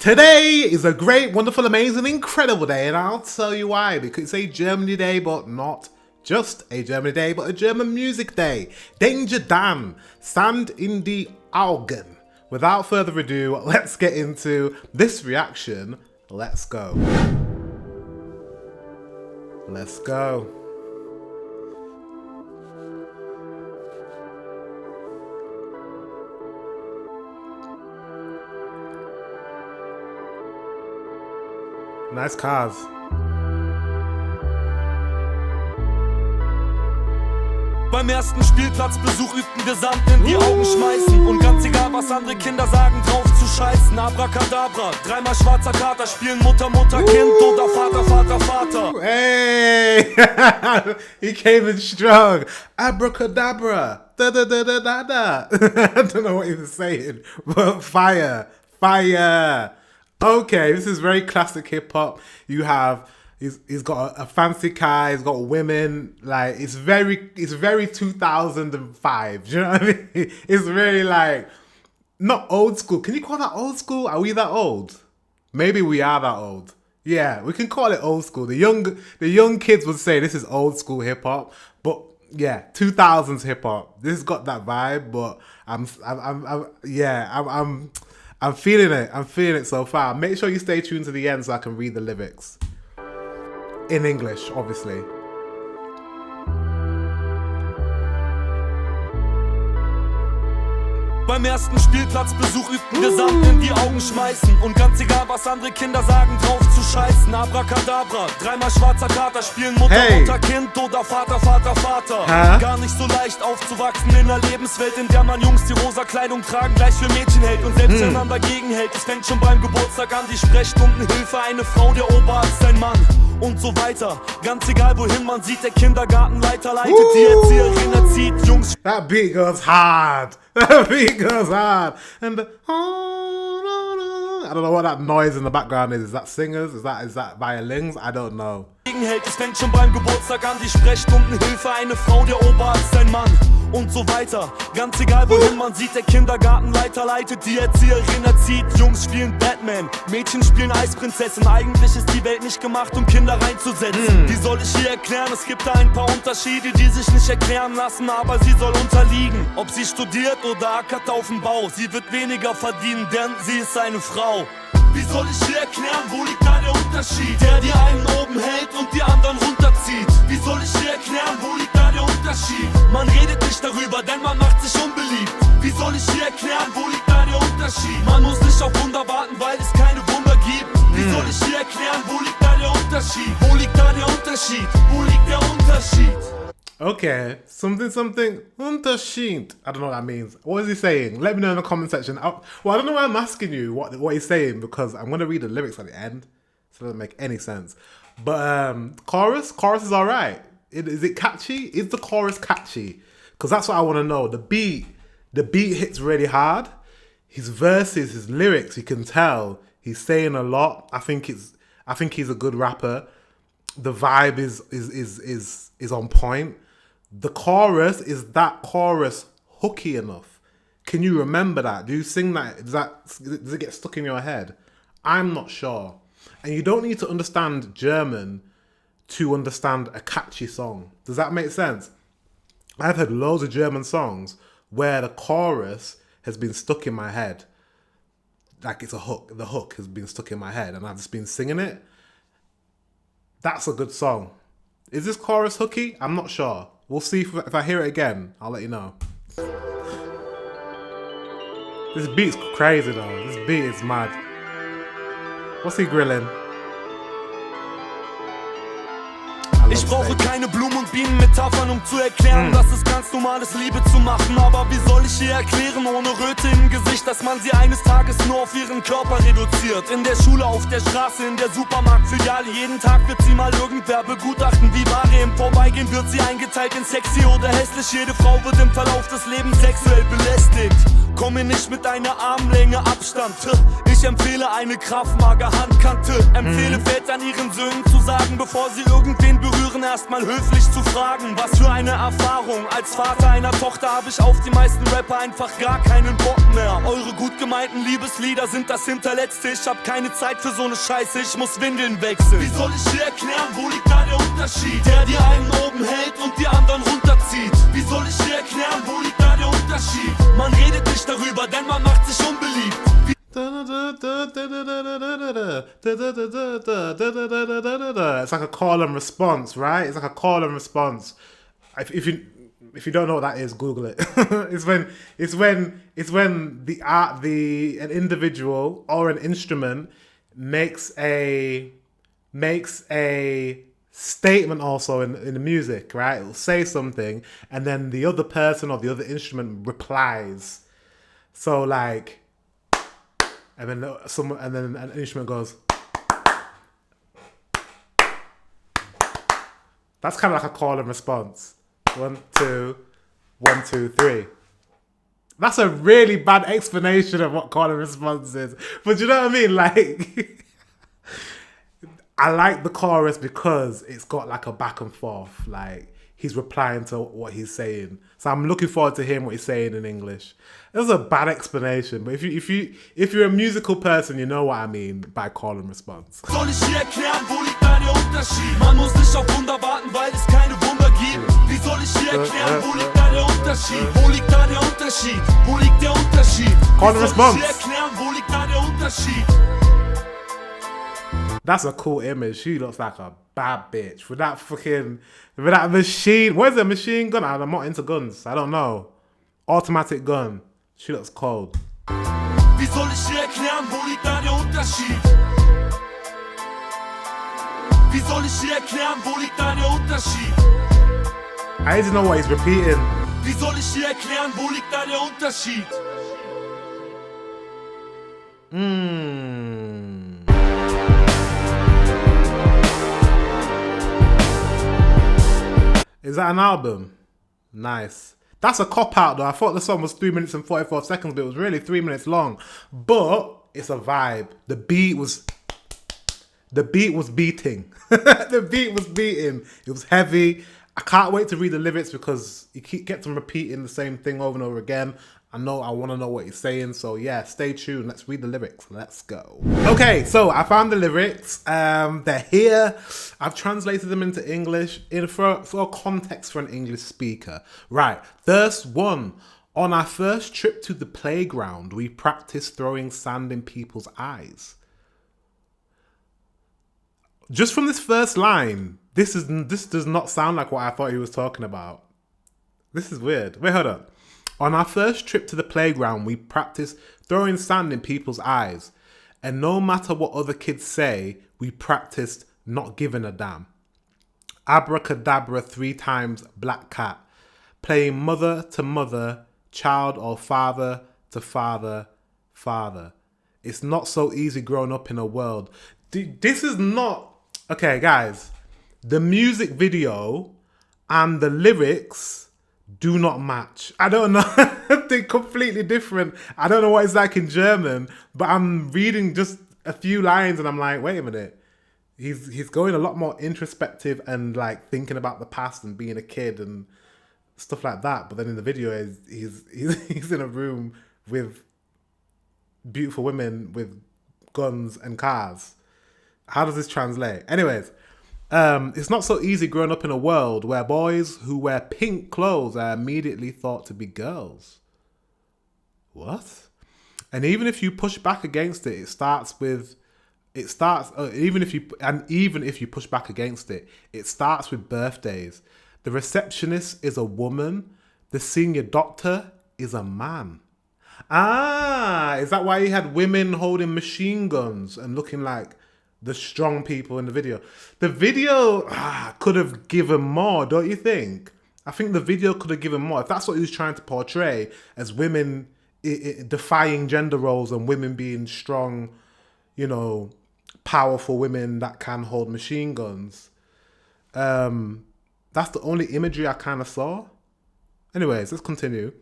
Today is a great, wonderful, amazing, incredible day, and I'll tell you why. Because it's a Germany day, but not just a Germany day, but a German music day. Danger Dan, Stand in die Augen. Without further ado, let's get into this reaction. Let's go. Let's go. Nice cars. Beim ersten Spielplatzbesuch übten wir Sand in die Augen schmeißen. Und ganz egal, was andere Kinder sagen, drauf zu scheißen. Abracadabra, dreimal schwarzer Kater, spielen Mutter, Mutter, Kind oder Vater, Vater, Vater. Hey! He came in strong. Abracadabra. Da da da da da da. I don't know what he was saying, but fire. Fire. Okay, this is very classic hip hop. You have he's got a fancy car, he's got women, like it's very 2005. Do you know what I mean? It's very like not old school. Can you call that old school? Are we that old? Maybe we are that old. Yeah, we can call it old school. The young kids would say this is old school hip hop, but yeah, 2000s hip hop. This has got that vibe, but I'm feeling it. I'm feeling it so far. Make sure you stay tuned to the end so I can read the lyrics. In English, obviously. Beim ersten Spielplatzbesuch übten wir Sand in die Augen schmeißen. Und ganz egal, was andere Kinder sagen, drauf zu scheißen. Abracadabra, dreimal schwarzer Kater, spielen Mutter, Mutter, Kind oder Vater, Vater, Vater. Gar nicht so leicht aufzuwachsen in einer Lebenswelt, in der man Jungs die rosa Kleidung tragen, gleich für Mädchen hält und selbst einander gegenhält. Es fängt schon beim Geburtstag an, die Sprechstundenhilfe, eine Frau, der Oberarzt, ein Mann. Und so weiter. Ganz egal, wohin man sieht, der Kindergartenleiter leitet, die Erzieherin erzieht, Jungs. That beat goes hard. That beat goes hard. And the, I don't know what that noise in the background is. Is that singers? Is that violins? I don't know. Es fängt schon beim Geburtstag an, die Sprechstundenhilfe, eine Frau, der Oberarzt, ein Mann. Und so weiter. Ganz egal, wohin man sieht, der Kindergartenleiter leitet, die Erzieherin erzieht, Jungs spielen Batman, Mädchen spielen Eisprinzessin. Eigentlich ist die Welt nicht gemacht, um Kinder reinzusetzen. Wie soll ich hier erklären? Es gibt da ein paar Unterschiede, die sich nicht erklären lassen, aber sie soll unterliegen. Ob sie studiert oder ackert auf dem Bau, sie wird weniger verdienen, denn sie ist eine Frau. Wie soll ich hier erklären, wo liegt da der Unterschied? Der die einen oben hält und die anderen runterzieht. Wie soll ich hier erklären, wo liegt da der Unterschied? Man redet nicht darüber, denn man macht sich unbeliebt. Wie soll ich hier erklären, wo liegt da der Unterschied? Man muss nicht auf Wunder warten, weil es keine Wunder gibt. Wie soll ich hier erklären, wo liegt da der Unterschied? Wo liegt da der Unterschied? Wo liegt der Unterschied? Okay, something, Unterschied. I don't know what that means. What is he saying? Let me know in the comment section. Well, I don't know why I'm asking you what he's saying, because I'm going to read the lyrics at the end, so it doesn't make any sense. But chorus is all right. Is it catchy? Is the chorus catchy? Because that's what I want to know. The beat hits really hard. His verses, his lyrics, you can tell he's saying a lot. I think he's a good rapper. The vibe is on point. The chorus, is that chorus hooky enough? Can you remember that? Do you sing that? Does it get stuck in your head? I'm not sure. And you don't need to understand German to understand a catchy song. Does that make sense? I've heard loads of German songs where the chorus has been stuck in my head. Like it's a hook. The hook has been stuck in my head and I've just been singing it. That's a good song. Is this chorus hooky? I'm not sure. We'll see if I hear it again. I'll let you know. This beat's crazy though. This beat is mad. What's he grilling? Ich brauche keine Blumen und Bienenmetaphern, um zu erklären, dass es ganz normal ist, Liebe zu machen. Aber wie soll ich ihr erklären, ohne Röte im Gesicht, dass man sie eines Tages nur auf ihren Körper reduziert? In der Schule, auf der Straße, in der Supermarktfiliale, jeden Tag wird sie mal irgendwer begutachten. Wie Ware im Vorbeigehen wird sie eingeteilt in sexy oder hässlich. Jede Frau wird im Verlauf des Lebens sexuell belästigt. Komm mir nicht mit einer Armlänge Abstand. Ich empfehle eine Kraftmager Handkante. Empfehle Vätern ihren Söhnen zu sagen, bevor sie irgendwen berühren, erstmal höflich zu fragen. Was für eine Erfahrung. Als Vater einer Tochter habe ich auf die meisten Rapper einfach gar keinen Bock mehr. Eure gut gemeinten Liebeslieder sind das Hinterletzte. Ich hab keine Zeit für so eine Scheiße, ich muss Windeln wechseln. Wie soll ich dir erklären, wo liegt da der Unterschied? Der die einen oben hält und die anderen runterzieht. Wie soll ich dir erklären, wo liegt da der Unterschied? Man redet nicht darüber, denn man macht sich unbeliebt. It's like a call and response, right? It's like a call and response. If you don't know what that is, Google it. it's when an individual or an instrument makes a statement also in the music, right? It'll say something, and then the other person or the other instrument replies. So like, and then an instrument goes. That's kind of like a call and response. 1, 2, 1, 2, 3. That's a really bad explanation of what call and response is. But you know what I mean? Like, I like the chorus because it's got like a back and forth. Like, he's replying to what he's saying. So I'm looking forward to hearing what he's saying in English. It was a bad explanation, but if you're a musical person, you know what I mean by call and response. Soll ich dir erklären, wo liegt da der Unterschied? Man muss nicht auf Wunder warten, weil es keine Wunder gibt. Wie soll ich dir erklären, wo liegt da der Unterschied? Wo liegt da der Unterschied? Wo liegt der Unterschied? Call and response. Wie soll ich dir erklären, wo liegt da der Unterschied? That's a cool image. She looks like a bad bitch with that machine. What is it, a machine gun? I'm not into guns. I don't know. Automatic gun. She looks cold. Wie soll ich dir erklären, wo liegt da der Unterschied? Wie soll ich dir erklären, wo liegt da der Unterschied? I need to know what he's repeating. Wie soll ich dir erklären, wo liegt da der Unterschied? Is that an album? Nice. That's a cop-out though. I thought the song was 3 minutes and 44 seconds, but it was really 3 minutes long. But it's a vibe. The beat was beating. The beat was beating. It was heavy. I can't wait to read the lyrics because you get them repeating the same thing over and over again. I want to know what he's saying. So yeah, stay tuned. Let's read the lyrics. Let's go. Okay, so I found the lyrics. They're here. I've translated them into English for context for an English speaker. Right, verse 1. On our first trip to the playground, we practiced throwing sand in people's eyes. Just from this first line, this does not sound like what I thought he was talking about. This is weird. Wait, hold up. On our first trip to the playground, we practiced throwing sand in people's eyes. And no matter what other kids say, we practiced not giving a damn. Abracadabra 3 times black cat. Playing mother to mother, child or father to father, father. It's not so easy growing up in a world. This is not... Okay, guys. The music video and the lyrics do not match. I don't know. They're completely different. I don't know what it's like in German, but I'm reading just a few lines and I'm like, wait a minute. He's going a lot more introspective and like thinking about the past and being a kid and stuff like that. But then in the video, he's in a room with beautiful women with guns and cars. How does this translate? Anyways, it's not so easy growing up in a world where boys who wear pink clothes are immediately thought to be girls. What? And even if you push back against it, even if you push back against it, it starts with birthdays. The receptionist is a woman. The senior doctor is a man. Ah, is that why he had women holding machine guns and looking like the strong people in the video? The video could have given more, don't you think? I think the video could have given more. If that's what he was trying to portray, as women defying gender roles and women being strong, powerful women that can hold machine guns. That's the only imagery I kind of saw. Anyways, let's continue.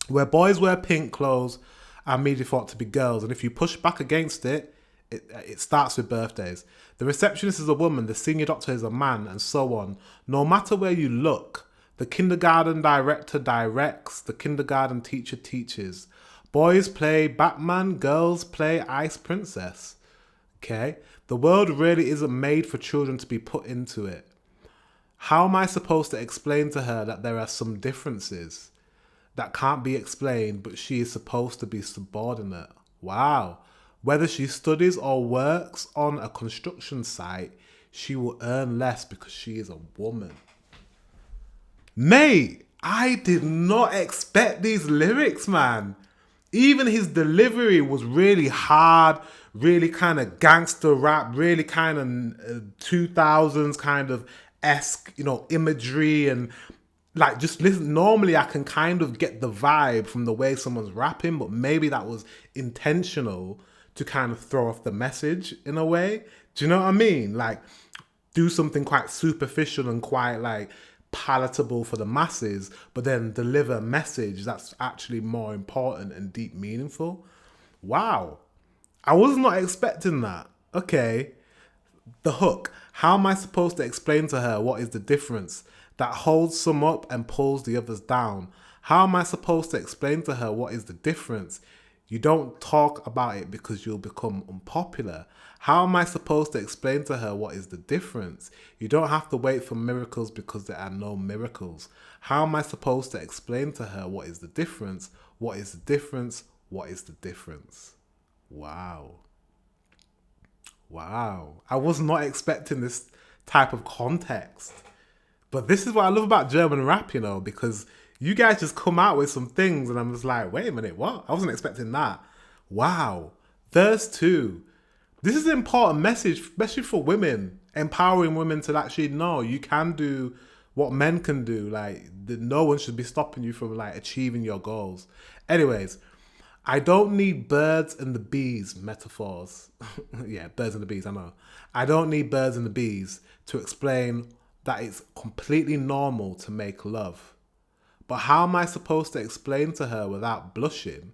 Where boys wear pink clothes are immediately thought to be girls, and if you push back against it, it starts with birthdays. The receptionist is a woman, the senior doctor is a man, and so on. No matter where you look, the kindergarten director directs, the kindergarten teacher teaches. Boys play Batman, girls play Ice Princess. Okay? The world really isn't made for children to be put into it. How am I supposed to explain to her that there are some differences that can't be explained, but she is supposed to be subordinate? Wow. Whether she studies or works on a construction site, she will earn less because she is a woman. Mate, I did not expect these lyrics, man. Even his delivery was really hard, really kind of gangster rap, really kind of 2000s kind of esque, imagery, and like, just listen. Normally I can kind of get the vibe from the way someone's rapping, but maybe that was intentional to kind of throw off the message in a way. Do you know what I mean? Like, do something quite superficial and quite like palatable for the masses, but then deliver a message that's actually more important and deep meaningful. Wow. I was not expecting that. Okay. The hook. How am I supposed to explain to her what is the difference that holds some up and pulls the others down? How am I supposed to explain to her what is the difference? You don't talk about it because you'll become unpopular. How am I supposed to explain to her what is the difference? You don't have to wait for miracles because there are no miracles. How am I supposed to explain to her what is the difference? What is the difference? What is the difference? Wow. Wow. I was not expecting this type of context. But this is what I love about German rap, because you guys just come out with some things and I'm just like, wait a minute, what? I wasn't expecting that. Wow. Verse 2. This is an important message, especially for women, empowering women to actually know you can do what men can do. Like, no one should be stopping you from like achieving your goals. Anyways, I don't need birds and the bees metaphors. Yeah, birds and the bees, I know. I don't need birds and the bees to explain that it's completely normal to make love. But how am I supposed to explain to her without blushing,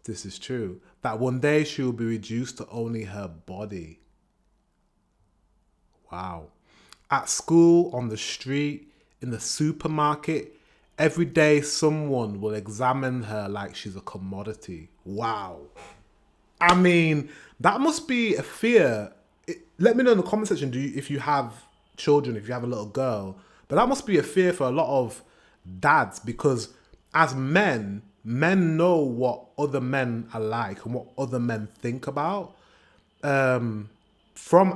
this is true, that one day she will be reduced to only her body? Wow. At school, on the street, in the supermarket, every day someone will examine her like she's a commodity. Wow. I mean, that must be a fear. Let me know in the comment section if you have children, if you have a little girl. But that must be a fear for a lot of dads, because as men know what other men are like and what other men think about. From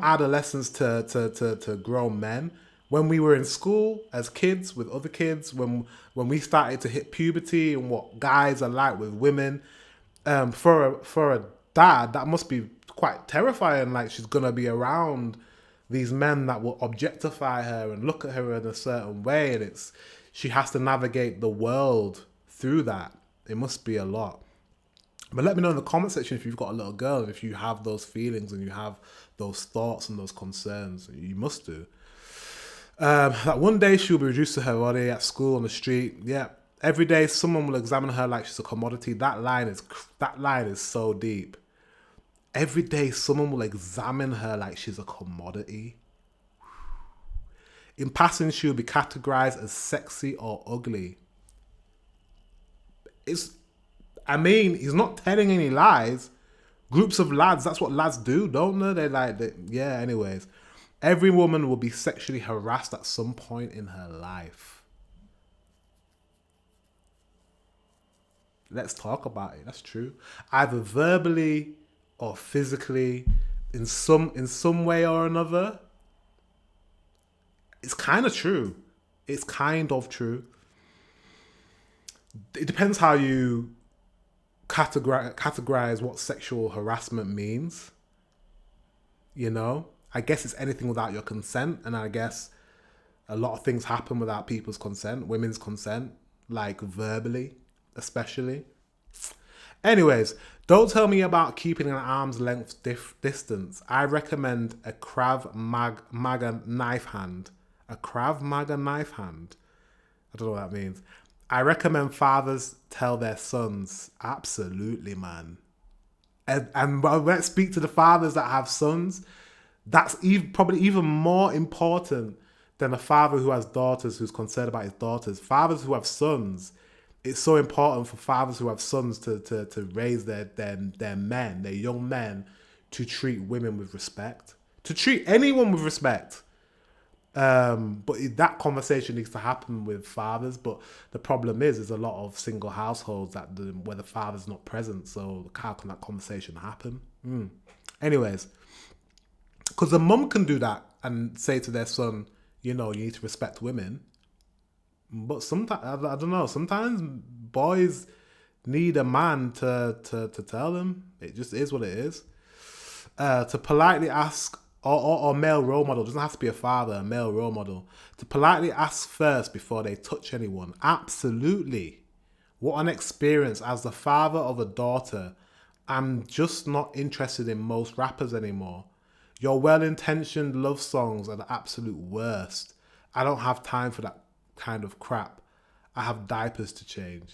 adolescence to grown men. When we were in school as kids with other kids, when we started to hit puberty and what guys are like with women, for a dad, that must be quite terrifying. Like, she's gonna be around these men that will objectify her and look at her in a certain way, and she has to navigate the world through that. It must be a lot. But let me know in the comment section if you've got a little girl and if you have those feelings and you have those thoughts and those concerns. You must do. That one day she'll be reduced to her body at school, on the street. Yeah. Every day someone will examine her like she's a commodity. That line is so deep. Every day someone will examine her like she's a commodity. In passing, she'll be categorized as sexy or ugly. He's not telling any lies. Groups of lads, that's what lads do, don't they? Yeah, anyways. Every woman will be sexually harassed at some point in her life. Let's talk about it. That's true. Either verbally or physically, in some way or another. It's kind of true. It's kind of true. It depends how you categorize what sexual harassment means. I guess it's anything without your consent, and I guess a lot of things happen without people's consent, women's consent, like verbally, especially. Anyways, don't tell me about keeping an arm's length distance. I recommend a Krav Maga knife hand. A Krav Maga knife hand. I don't know what that means. I recommend fathers tell their sons. Absolutely, man. And let's speak to the fathers that have sons. That's probably even more important than a father who has daughters who's concerned about his daughters. Fathers who have sons, it's so important for fathers who have sons to raise their men, their young men, to treat women with respect, to treat anyone with respect. But that conversation needs to happen with fathers. But the problem is there's a lot of single households where the father's not present. So how can that conversation happen? Anyways, because the mum can do that and say to their son, you need to respect women. But sometimes, I don't know, sometimes boys need a man to tell them. It just is what it is. To politely ask, or male role model, doesn't have to be a father, a male role model. To politely ask first before they touch anyone. Absolutely. What an experience. As the father of a daughter, I'm just not interested in most rappers anymore. Your well-intentioned love songs are the absolute worst. I don't have time for that kind of crap. I have diapers to change.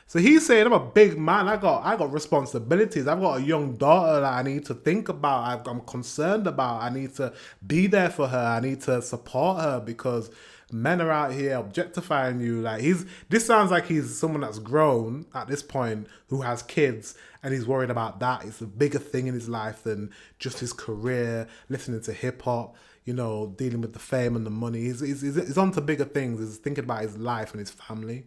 So he's saying, I'm a big man. I got responsibilities. I've got a young daughter that I need to think about. I'm concerned about. I need to be there for her. I need to support her because men are out here objectifying you. Like this sounds like he's someone that's grown at this point who has kids and he's worried about that. It's a bigger thing in his life than just his career, listening to hip hop, dealing with the fame and the money. He's on to bigger things. He's thinking about his life and his family.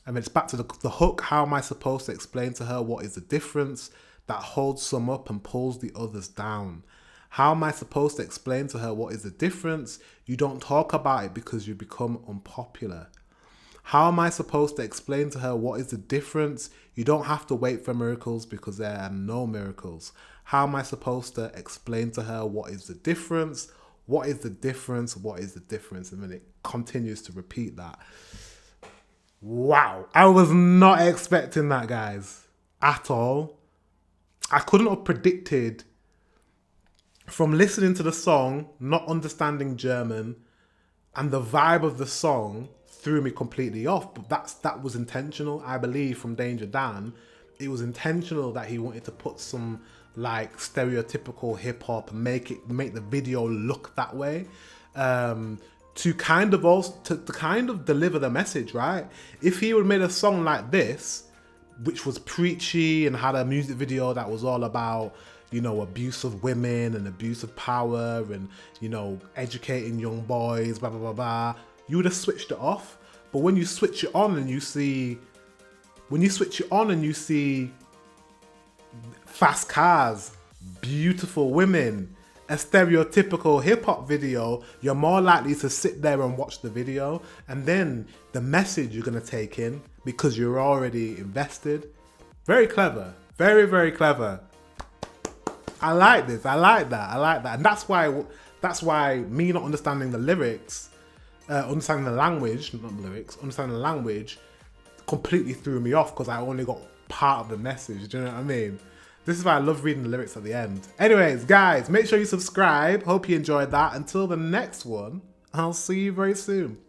And it's back to the hook. How am I supposed to explain to her what is the difference that holds some up and pulls the others down? How am I supposed to explain to her what is the difference? You don't talk about it because you become unpopular. How am I supposed to explain to her what is the difference? You don't have to wait for miracles because there are no miracles. How am I supposed to explain to her what is the difference? What is the difference? What is the difference? And then it continues to repeat that. Wow. I was not expecting that, guys, at all. I couldn't have predicted from listening to the song, not understanding German, and the vibe of the song threw me completely off. But that was intentional, I believe, from Danger Dan. It was intentional that he wanted to put some like stereotypical hip hop and make the video look that way. To kind of also to kind of deliver the message, right? If he would have made a song like this, which was preachy and had a music video that was all about, abuse of women and abuse of power and, educating young boys, blah, blah, blah, blah, you would have switched it off. But when you switch it on and you see fast cars, beautiful women, a stereotypical hip-hop video, you're more likely to sit there and watch the video, and then the message you're going to take in because you're already invested. Very clever. Very, very clever. I like this. I like that. And that's why me not understanding the lyrics, understanding the language, not the lyrics, understanding the language completely threw me off because I only got part of the message. Do you know what I mean? This is why I love reading the lyrics at the end. Anyways, guys, make sure you subscribe. Hope you enjoyed that. Until the next one, I'll see you very soon.